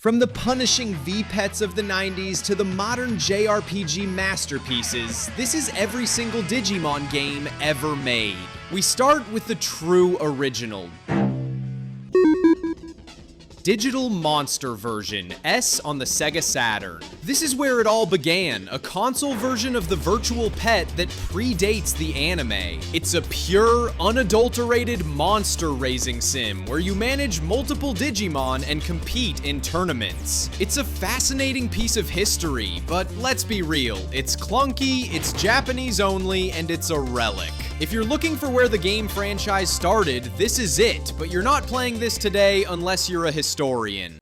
From the punishing V-Pets of the 90s to the modern JRPG masterpieces, this is every single Digimon game ever made. We start with the true original. Digital Monster version, S on the Sega Saturn. This is where it all began, a console version of the virtual pet that predates the anime. It's a pure, unadulterated monster raising sim where you manage multiple Digimon and compete in tournaments. It's a fascinating piece of history, but let's be real, it's clunky, it's Japanese only, and it's a relic. If you're looking for where the game franchise started, this is it, but you're not playing this today unless you're a historian.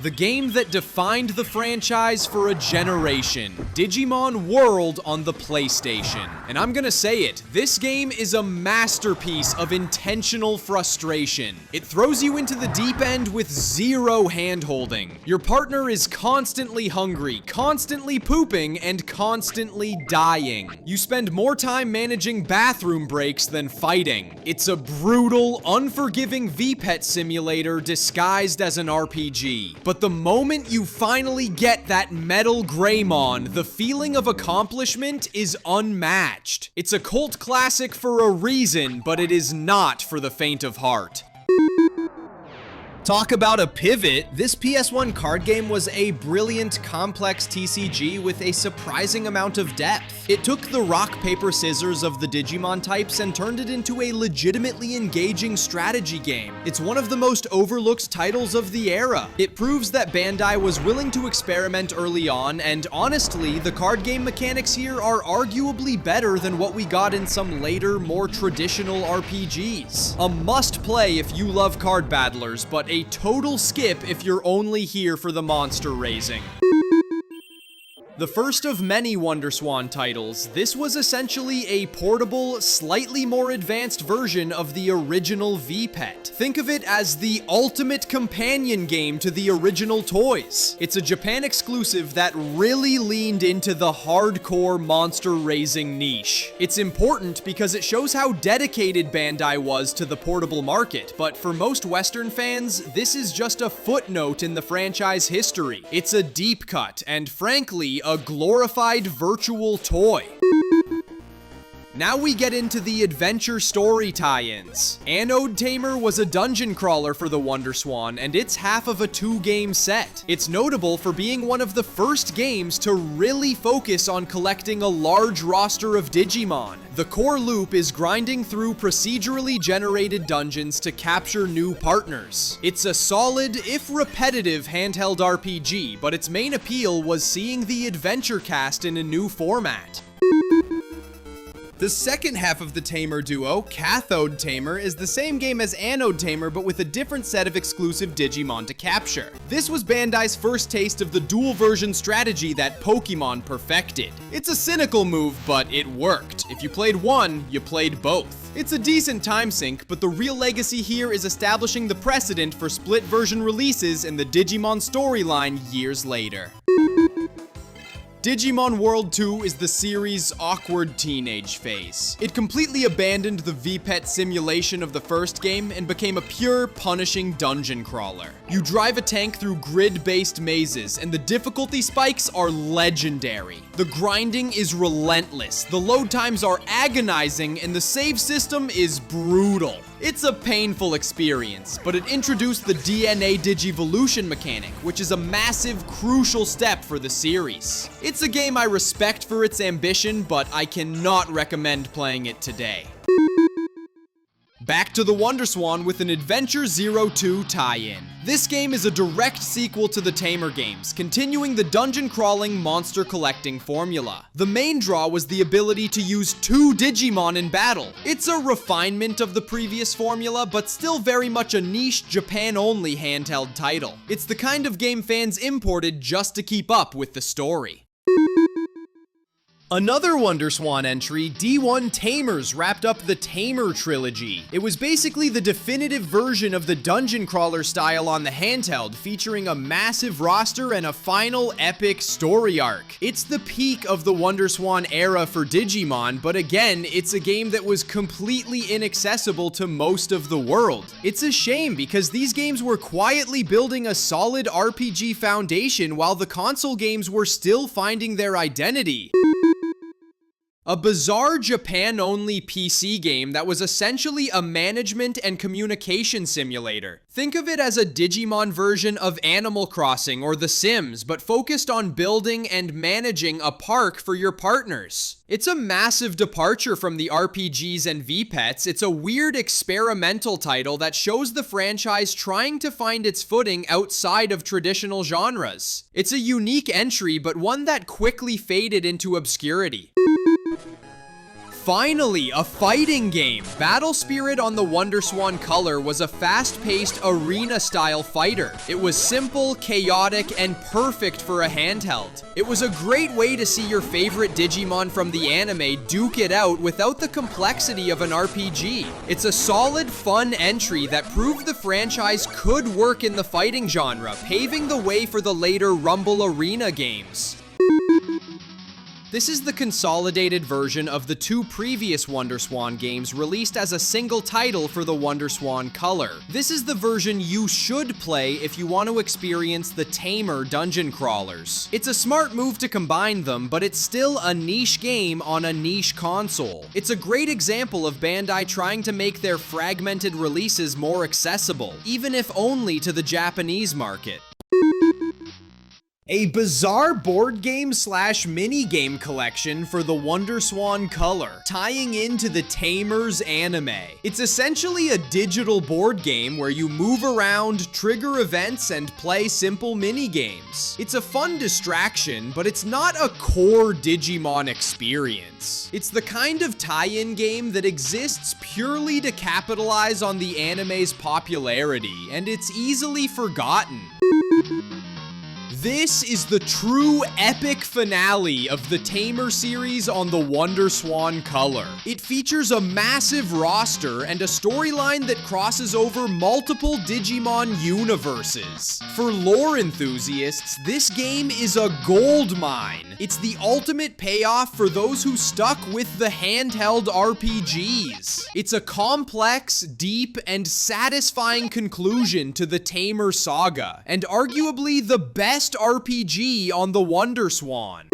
The game that defined the franchise for a generation, Digimon World on the PlayStation. And I'm gonna say it, this game is a masterpiece of intentional frustration. It throws you into the deep end with zero hand-holding. Your partner is constantly hungry, constantly pooping, and constantly dying. You spend more time managing bathroom breaks than fighting. It's a brutal, unforgiving V-Pet simulator disguised as an RPG. But the moment you finally get that metal Greymon, the feeling of accomplishment is unmatched. It's a cult classic for a reason, but it is not for the faint of heart. Talk about a pivot, this PS1 card game was a brilliant, complex TCG with a surprising amount of depth. It took the rock, paper, scissors of the Digimon types and turned it into a legitimately engaging strategy game. It's one of the most overlooked titles of the era. It proves that Bandai was willing to experiment early on, and honestly, the card game mechanics here are arguably better than what we got in some later, more traditional RPGs. A must-play if you love card battlers, but a total skip if you're only here for the monster raising. The first of many WonderSwan titles, this was essentially a portable, slightly more advanced version of the original V-Pet. Think of it as the ultimate companion game to the original toys. It's a Japan exclusive that really leaned into the hardcore monster raising niche. It's important because it shows how dedicated Bandai was to the portable market, but for most Western fans, this is just a footnote in the franchise history. It's a deep cut, and frankly, a glorified virtual toy. Now we get into the Adventure Story tie-ins. Anode Tamer was a dungeon crawler for the WonderSwan, and it's half of a 2-game set. It's notable for being one of the first games to really focus on collecting a large roster of Digimon. The core loop is grinding through procedurally generated dungeons to capture new partners. It's a solid, if repetitive, handheld RPG, but its main appeal was seeing the adventure cast in a new format. The second half of the Tamer duo, Cathode Tamer, is the same game as Anode Tamer, but with a different set of exclusive Digimon to capture. This was Bandai's first taste of the dual version strategy that Pokemon perfected. It's a cynical move, but it worked. If you played one, you played both. It's a decent time sink, but the real legacy here is establishing the precedent for split version releases in the Digimon storyline years later. Digimon World 2 is the series' awkward teenage phase. It completely abandoned the V-Pet simulation of the first game and became a pure, punishing dungeon crawler. You drive a tank through grid-based mazes, and the difficulty spikes are legendary. The grinding is relentless, the load times are agonizing, and the save system is brutal. It's a painful experience, but it introduced the DNA Digivolution mechanic, which is a massive, crucial step for the series. It's a game I respect for its ambition, but I cannot recommend playing it today. Back to the WonderSwan with an Adventure 02 tie-in. This game is a direct sequel to the Tamer games, continuing the dungeon-crawling, monster-collecting formula. The main draw was the ability to use 2 Digimon in battle. It's a refinement of the previous formula, but still very much a niche, Japan-only handheld title. It's the kind of game fans imported just to keep up with the story. Another WonderSwan entry, D1 Tamers, wrapped up the Tamer trilogy. It was basically the definitive version of the dungeon crawler style on the handheld, featuring a massive roster and a final epic story arc. It's the peak of the WonderSwan era for Digimon, but again, it's a game that was completely inaccessible to most of the world. It's a shame because these games were quietly building a solid RPG foundation while the console games were still finding their identity. A bizarre Japan-only PC game that was essentially a management and communication simulator. Think of it as a Digimon version of Animal Crossing or The Sims, but focused on building and managing a park for your partners. It's a massive departure from the RPGs and VPETs. It's a weird experimental title that shows the franchise trying to find its footing outside of traditional genres. It's a unique entry, but one that quickly faded into obscurity. Finally, a fighting game! Battle Spirit on the WonderSwan Color was a fast-paced, arena-style fighter. It was simple, chaotic, and perfect for a handheld. It was a great way to see your favorite Digimon from the anime duke it out without the complexity of an RPG. It's a solid, fun entry that proved the franchise could work in the fighting genre, paving the way for the later Rumble Arena games. This is the consolidated version of the two previous WonderSwan games released as a single title for the WonderSwan Color. This is the version you should play if you want to experience the Tamer dungeon crawlers. It's a smart move to combine them, but it's still a niche game on a niche console. It's a great example of Bandai trying to make their fragmented releases more accessible, even if only to the Japanese market. A bizarre board game / mini game collection for the WonderSwan Color, tying into the Tamers anime. It's essentially a digital board game where you move around, trigger events, and play simple mini games. It's a fun distraction, but it's not a core Digimon experience. It's the kind of tie-in game that exists purely to capitalize on the anime's popularity, and it's easily forgotten. This is the true epic finale of the Tamer series on the WonderSwan Color. It features a massive roster and a storyline that crosses over multiple Digimon universes. For lore enthusiasts, this game is a goldmine. It's the ultimate payoff for those who stuck with the handheld RPGs. It's a complex, deep, and satisfying conclusion to the Tamer saga, and arguably the best RPG on the WonderSwan.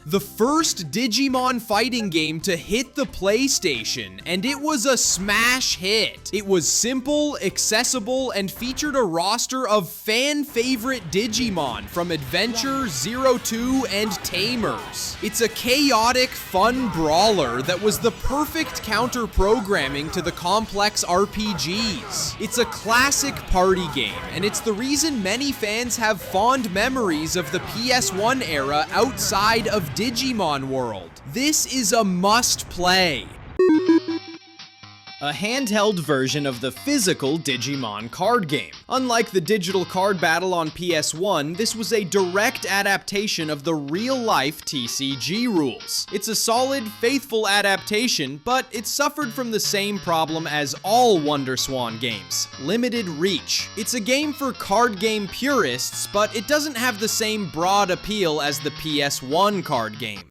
The first Digimon fighting game to hit the PlayStation, and it was a smash hit. It was simple, accessible, and featured a roster of fan-favorite Digimon from Adventure, 02, and Tamers. It's a chaotic, fun brawler that was the perfect counter-programming to the complex RPGs. It's a classic party game, and it's the reason many fans have fond memories of the PS1 era outside of Digimon World. This is a must-play. A handheld version of the physical Digimon card game. Unlike the digital card battle on PS1, this was a direct adaptation of the real-life TCG rules. It's a solid, faithful adaptation, but it suffered from the same problem as all WonderSwan games: limited reach. It's a game for card game purists, but it doesn't have the same broad appeal as the PS1 card game.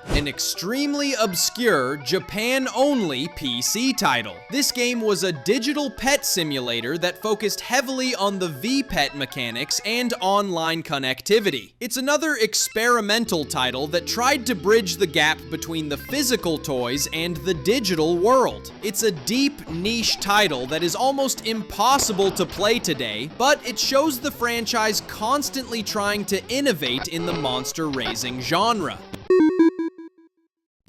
An extremely obscure, Japan-only PC title. This game was a digital pet simulator that focused heavily on the VPET mechanics and online connectivity. It's another experimental title that tried to bridge the gap between the physical toys and the digital world. It's a deep, niche title that is almost impossible to play today, but it shows the franchise constantly trying to innovate in the monster-raising genre.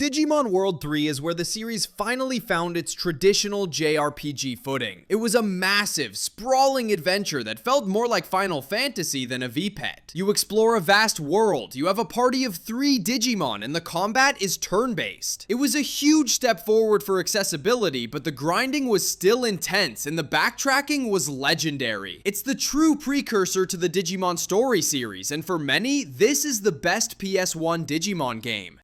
Digimon World 3 is where the series finally found its traditional JRPG footing. It was a massive, sprawling adventure that felt more like Final Fantasy than a VPET. You explore a vast world, you have a party of 3 Digimon, and the combat is turn-based. It was a huge step forward for accessibility, but the grinding was still intense, and the backtracking was legendary. It's the true precursor to the Digimon Story series, and for many, this is the best PS1 Digimon game.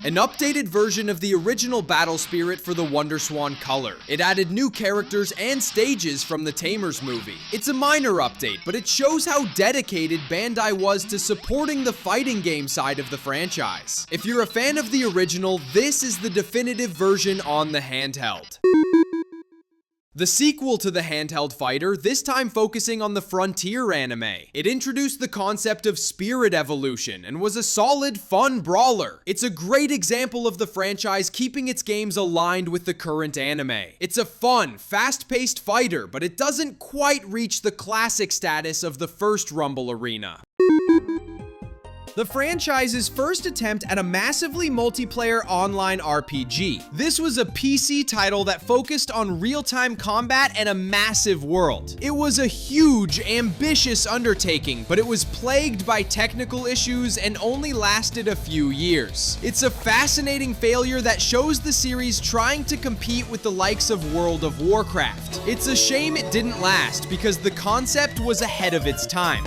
An updated version of the original battle spirit for the WonderSwan color. It added new characters and stages from the Tamers movie. It's a minor update, but it shows how dedicated Bandai was to supporting the fighting game side of the franchise. If you're a fan of the original, this is the definitive version on the handheld. The sequel to the handheld fighter, this time focusing on the Frontier anime. It introduced the concept of spirit evolution and was a solid, fun brawler. It's a great example of the franchise keeping its games aligned with the current anime. It's a fun, fast-paced fighter, but it doesn't quite reach the classic status of the first Rumble Arena. The franchise's first attempt at a massively multiplayer online RPG. This was a PC title that focused on real-time combat and a massive world. It was a huge, ambitious undertaking, but it was plagued by technical issues and only lasted a few years. It's a fascinating failure that shows the series trying to compete with the likes of World of Warcraft. It's a shame it didn't last because the concept was ahead of its time.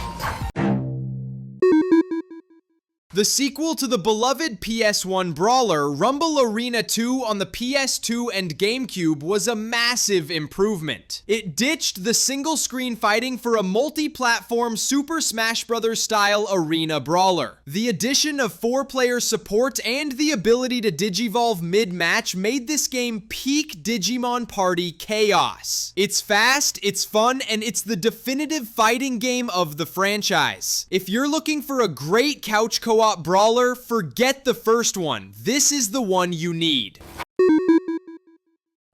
The sequel to the beloved PS1 brawler, Rumble Arena 2 on the PS2 and GameCube was a massive improvement. It ditched the single-screen fighting for a multi-platform Super Smash Bros. Style arena brawler. The addition of 4-player support and the ability to digivolve mid-match made this game peak Digimon Party chaos. It's fast, it's fun, and it's the definitive fighting game of the franchise. If you're looking for a great couch co-op brawler, forget the first one. This is the one you need.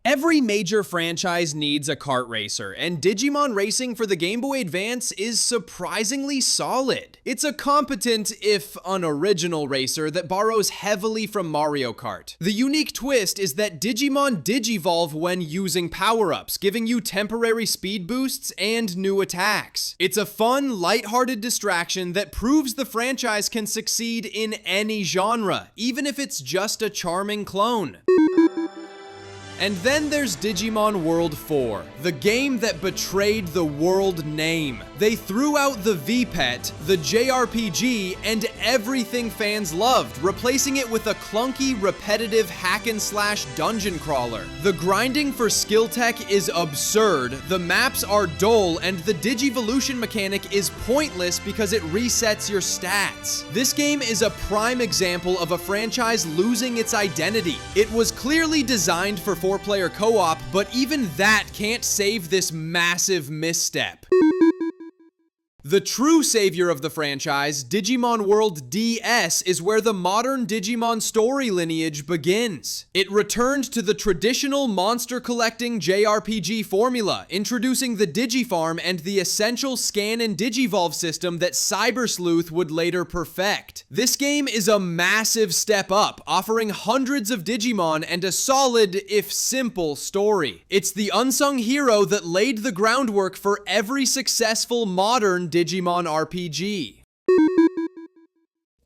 Every major franchise needs a kart racer, and Digimon Racing for the Game Boy Advance is surprisingly solid. It's a competent, if unoriginal, racer that borrows heavily from Mario Kart. The unique twist is that Digimon digivolve when using power-ups, giving you temporary speed boosts and new attacks. It's a fun, lighthearted distraction that proves the franchise can succeed in any genre, even if it's just a charming clone. And then there's Digimon World 4, the game that betrayed the world name. They threw out the VPET, the JRPG, and everything fans loved, replacing it with a clunky, repetitive hack-and-slash dungeon crawler. The grinding for skill tech is absurd, the maps are dull, and the Digivolution mechanic is pointless because it resets your stats. This game is a prime example of a franchise losing its identity. It was clearly designed for 4-player co-op, but even that can't save this massive misstep. The true savior of the franchise, Digimon World DS, is where the modern Digimon Story lineage begins. It returned to the traditional monster-collecting JRPG formula, introducing the Digifarm and the essential scan and digivolve system that Sleuth would later perfect. This game is a massive step up, offering hundreds of Digimon and a solid, if simple, story. It's the unsung hero that laid the groundwork for every successful modern Digimon RPG.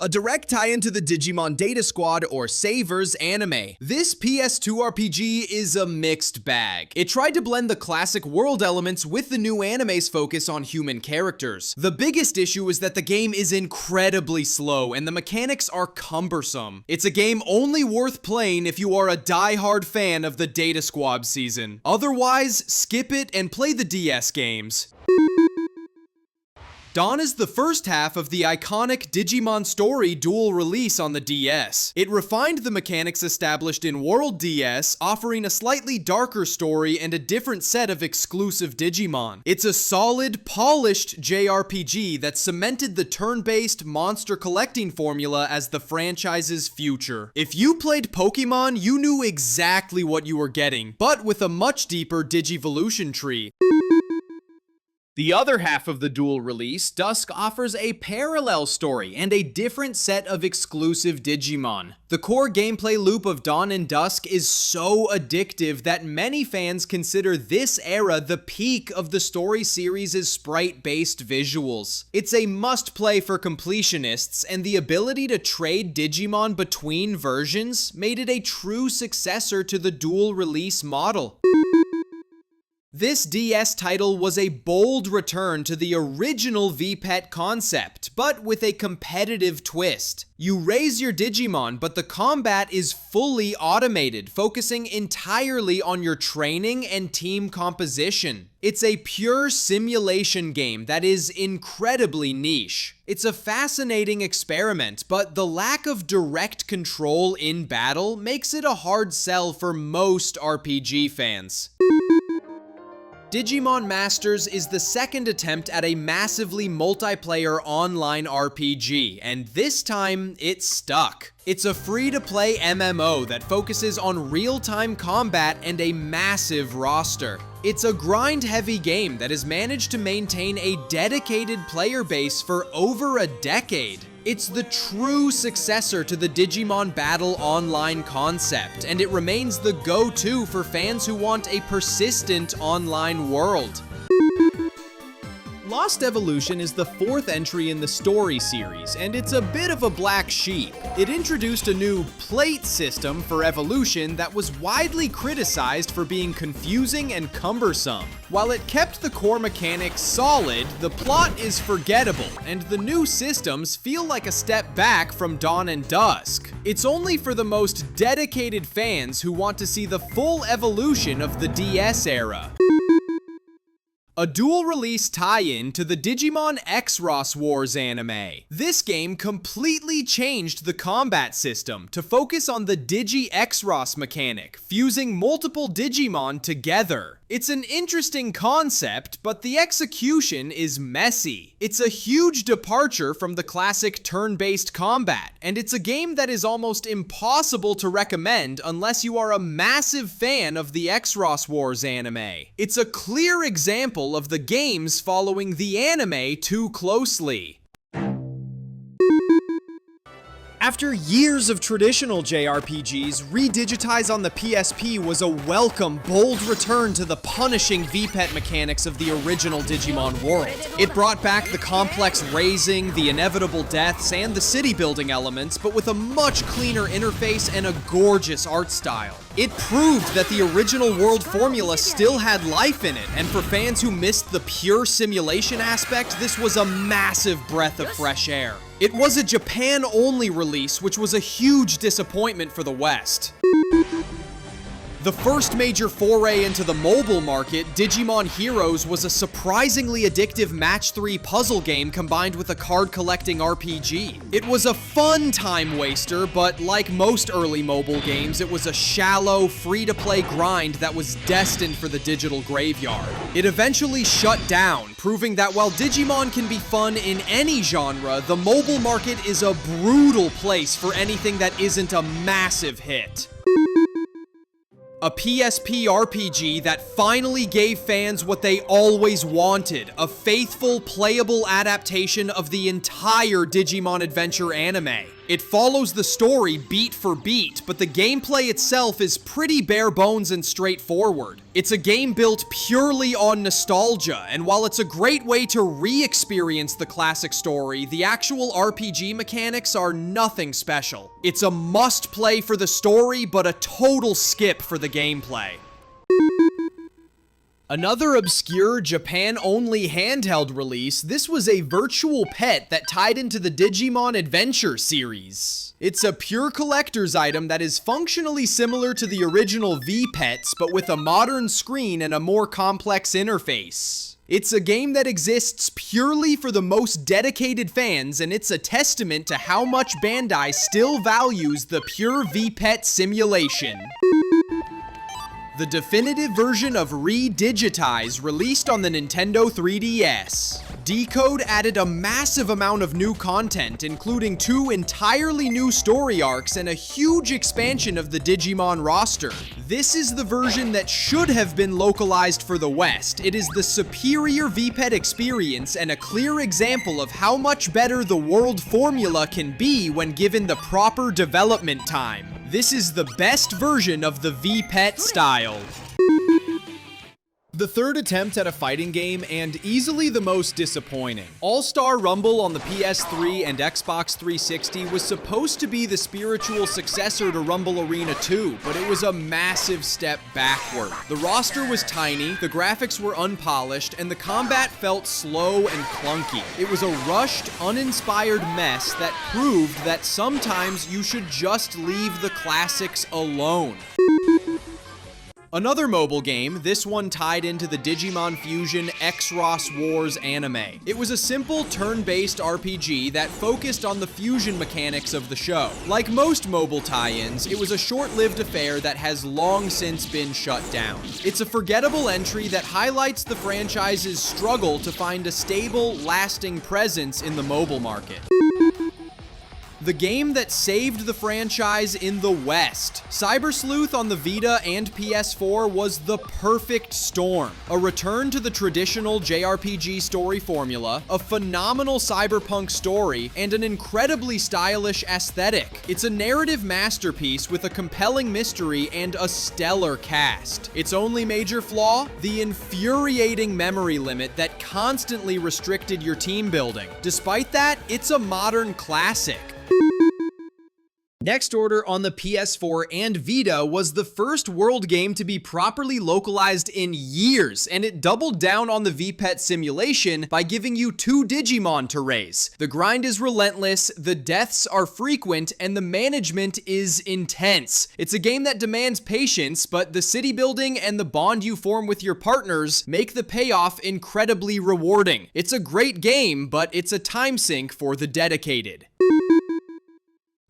A direct tie-in to the Digimon Data Squad or Savers anime. This PS2 RPG is a mixed bag. It tried to blend the classic world elements with the new anime's focus on human characters. The biggest issue is that the game is incredibly slow and the mechanics are cumbersome. It's a game only worth playing if you are a die-hard fan of the Data Squad season. Otherwise, skip it and play the DS games. Dawn is the first half of the iconic Digimon Story dual release on the DS. It refined the mechanics established in World DS, offering a slightly darker story and a different set of exclusive Digimon. It's a solid, polished JRPG that cemented the turn-based monster collecting formula as the franchise's future. If you played Pokemon, you knew exactly what you were getting, but with a much deeper Digivolution tree. The other half of the dual release, Dusk, offers a parallel story and a different set of exclusive Digimon. The core gameplay loop of Dawn and Dusk is so addictive that many fans consider this era the peak of the story series' sprite-based visuals. It's a must-play for completionists, and the ability to trade Digimon between versions made it a true successor to the dual release model. This DS title was a bold return to the original VPET concept, but with a competitive twist. You raise your Digimon, but the combat is fully automated, focusing entirely on your training and team composition. It's a pure simulation game that is incredibly niche. It's a fascinating experiment, but the lack of direct control in battle makes it a hard sell for most RPG fans. Digimon Masters is the second attempt at a massively multiplayer online RPG, and this time, it stuck. It's a free-to-play MMO that focuses on real-time combat and a massive roster. It's a grind-heavy game that has managed to maintain a dedicated player base for over a decade. It's the true successor to the Digimon Battle Online concept, and it remains the go-to for fans who want a persistent online world. Lost Evolution is the fourth entry in the Story series, and it's a bit of a black sheep. It introduced a new plate system for Evolution that was widely criticized for being confusing and cumbersome. While it kept the core mechanics solid, the plot is forgettable, and the new systems feel like a step back from Dawn and Dusk. It's only for the most dedicated fans who want to see the full evolution of the DS era. A dual-release tie-in to the Digimon Xros Wars anime. This game completely changed the combat system to focus on the Digi-Xros mechanic, fusing multiple Digimon together. It's an interesting concept, but the execution is messy. It's a huge departure from the classic turn-based combat, and it's a game that is almost impossible to recommend unless you are a massive fan of the Xros Wars anime. It's a clear example of the games following the anime too closely. After years of traditional JRPGs, ReDigitize on the PSP was a welcome, bold return to the punishing VPET mechanics of the original Digimon world. It brought back the complex raising, the inevitable deaths, and the city building elements, but with a much cleaner interface and a gorgeous art style. It proved that the original world formula still had life in it, and for fans who missed the pure simulation aspect, this was a massive breath of fresh air. It was a Japan-only release, which was a huge disappointment for the West. The first major foray into the mobile market, Digimon Heroes was a surprisingly addictive Match 3 puzzle game combined with a card-collecting RPG. It was a fun time waster, but like most early mobile games, it was a shallow, free-to-play grind that was destined for the digital graveyard. It eventually shut down, proving that while Digimon can be fun in any genre, the mobile market is a brutal place for anything that isn't a massive hit. A PSP RPG that finally gave fans what they always wanted, a faithful, playable adaptation of the entire Digimon Adventure anime. It follows the story beat for beat, but the gameplay itself is pretty bare bones and straightforward. It's a game built purely on nostalgia, and while it's a great way to re-experience the classic story, the actual RPG mechanics are nothing special. It's a must-play for the story, but a total skip for the gameplay. Another obscure Japan-only handheld release, this was a virtual pet that tied into the Digimon Adventure series. It's a pure collector's item that is functionally similar to the original V-Pets, but with a modern screen and a more complex interface. It's a game that exists purely for the most dedicated fans, and it's a testament to how much Bandai still values the pure V-Pet simulation. the definitive version of Digitize released on the Nintendo 3DS. Decode added a massive amount of new content, including 2 entirely new story arcs and a huge expansion of the Digimon roster. This is the version that should have been localized for the West. It is the superior VPET experience and a clear example of how much better the world formula can be when given the proper development time. This is the best version of the VPET style. The third attempt at a fighting game, and easily the most disappointing. All-Star Rumble on the PS3 and Xbox 360 was supposed to be the spiritual successor to Rumble Arena 2, but it was a massive step backward. The roster was tiny, the graphics were unpolished, and the combat felt slow and clunky. It was a rushed, uninspired mess that proved that sometimes you should just leave the classics alone. Another mobile game, this one tied into the Digimon Fusion Xros Wars anime. It was a simple turn-based RPG that focused on the fusion mechanics of the show. Like most mobile tie-ins, it was a short-lived affair that has long since been shut down. It's a forgettable entry that highlights the franchise's struggle to find a stable, lasting presence in the mobile market. The game that saved the franchise in the West. Cyber Sleuth on the Vita and PS4 was the perfect storm. A return to the traditional JRPG story formula, a phenomenal cyberpunk story, and an incredibly stylish aesthetic. It's a narrative masterpiece with a compelling mystery and a stellar cast. Its only major flaw? The infuriating memory limit that constantly restricted your team building. Despite that, it's a modern classic. Next Order on the PS4 and Vita was the first world game to be properly localized in years, and it doubled down on the VPET simulation by giving you 2 Digimon to raise. The grind is relentless, the deaths are frequent, and the management is intense. It's a game that demands patience, but the city building and the bond you form with your partners make the payoff incredibly rewarding. It's a great game, but it's a time sink for the dedicated.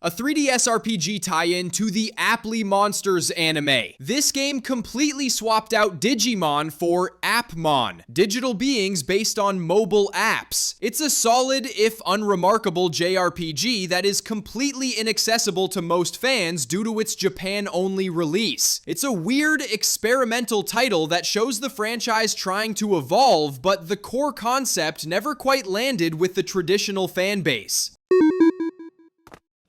A 3DS RPG tie-in to the Appli Monsters anime. This game completely swapped out Digimon for Appmon, digital beings based on mobile apps. It's a solid, if unremarkable, JRPG that is completely inaccessible to most fans due to its Japan-only release. It's a weird, experimental title that shows the franchise trying to evolve, but the core concept never quite landed with the traditional fanbase.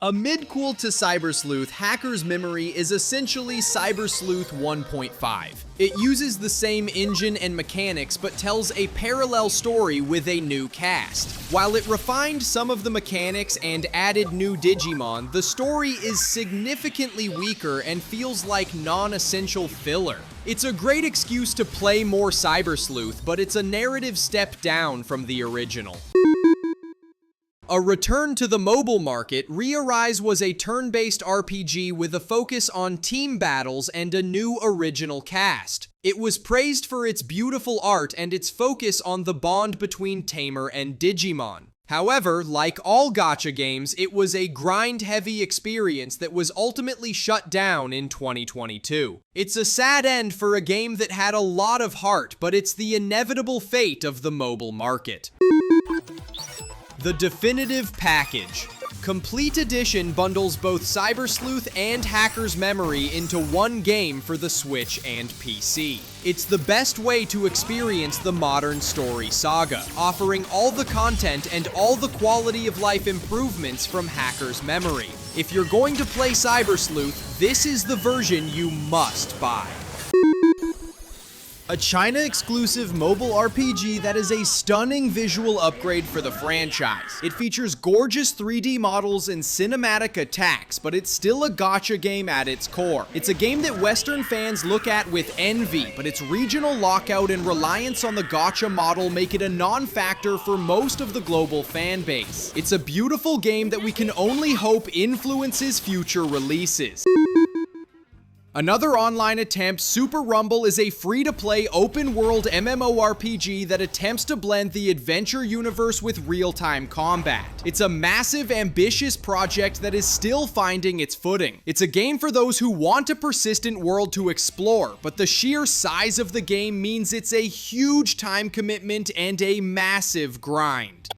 A midquel to Cyber Sleuth, Hacker's Memory is essentially Cyber Sleuth 1.5. It uses the same engine and mechanics, but tells a parallel story with a new cast. While it refined some of the mechanics and added new Digimon, the story is significantly weaker and feels like non-essential filler. It's a great excuse to play more Cyber Sleuth, but it's a narrative step down from the original. A return to the mobile market, ReArise was a turn-based RPG with a focus on team battles and a new original cast. It was praised for its beautiful art and its focus on the bond between Tamer and Digimon. However, like all gacha games, it was a grind-heavy experience that was ultimately shut down in 2022. It's a sad end for a game that had a lot of heart, but it's the inevitable fate of the mobile market. The Definitive Package. Complete Edition bundles both Cyber Sleuth and Hacker's Memory into one game for the Switch and PC. It's the best way to experience the modern story saga, offering all the content and all the quality of life improvements from Hacker's Memory. If you're going to play Cyber Sleuth, this is the version you must buy. A China-exclusive mobile RPG that is a stunning visual upgrade for the franchise. It features gorgeous 3D models and cinematic attacks, but it's still a gacha game at its core. It's a game that Western fans look at with envy, but its regional lockout and reliance on the gacha model make it a non-factor for most of the global fan base. It's a beautiful game that we can only hope influences future releases. Another online attempt, Super Rumble, is a free-to-play open-world MMORPG that attempts to blend the adventure universe with real-time combat. It's a massive, ambitious project that is still finding its footing. It's a game for those who want a persistent world to explore, but the sheer size of the game means it's a huge time commitment and a massive grind.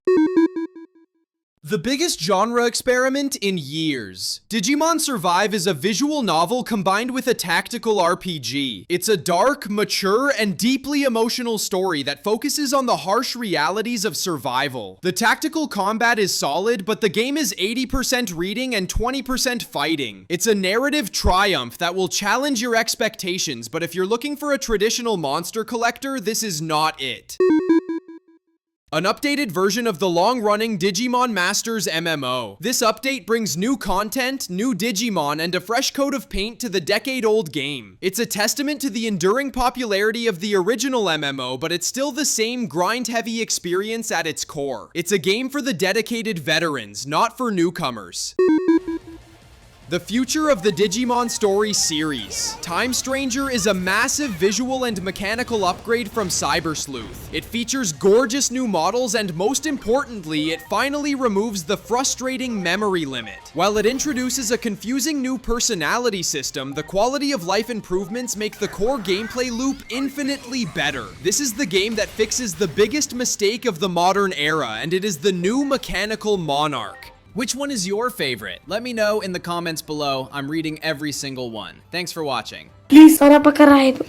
The biggest genre experiment in years. Digimon Survive is a visual novel combined with a tactical RPG. It's a dark, mature, and deeply emotional story that focuses on the harsh realities of survival. The tactical combat is solid, but the game is 80% reading and 20% fighting. It's a narrative triumph that will challenge your expectations, but if you're looking for a traditional monster collector, this is not it. An updated version of the long-running Digimon Masters MMO. This update brings new content, new Digimon, and a fresh coat of paint to the decade-old game. It's a testament to the enduring popularity of the original MMO, but it's still the same grind-heavy experience at its core. It's a game for the dedicated veterans, not for newcomers. The future of the Digimon Story series. Time Stranger is a massive visual and mechanical upgrade from Sleuth. It features gorgeous new models, and most importantly, it finally removes the frustrating memory limit. While it introduces a confusing new personality system, the quality of life improvements make the core gameplay loop infinitely better. This is the game that fixes the biggest mistake of the modern era, and it is the new mechanical monarch. Which one is your favorite? Let me know in the comments below. I'm reading every single one. Thanks for watching. Please, para pa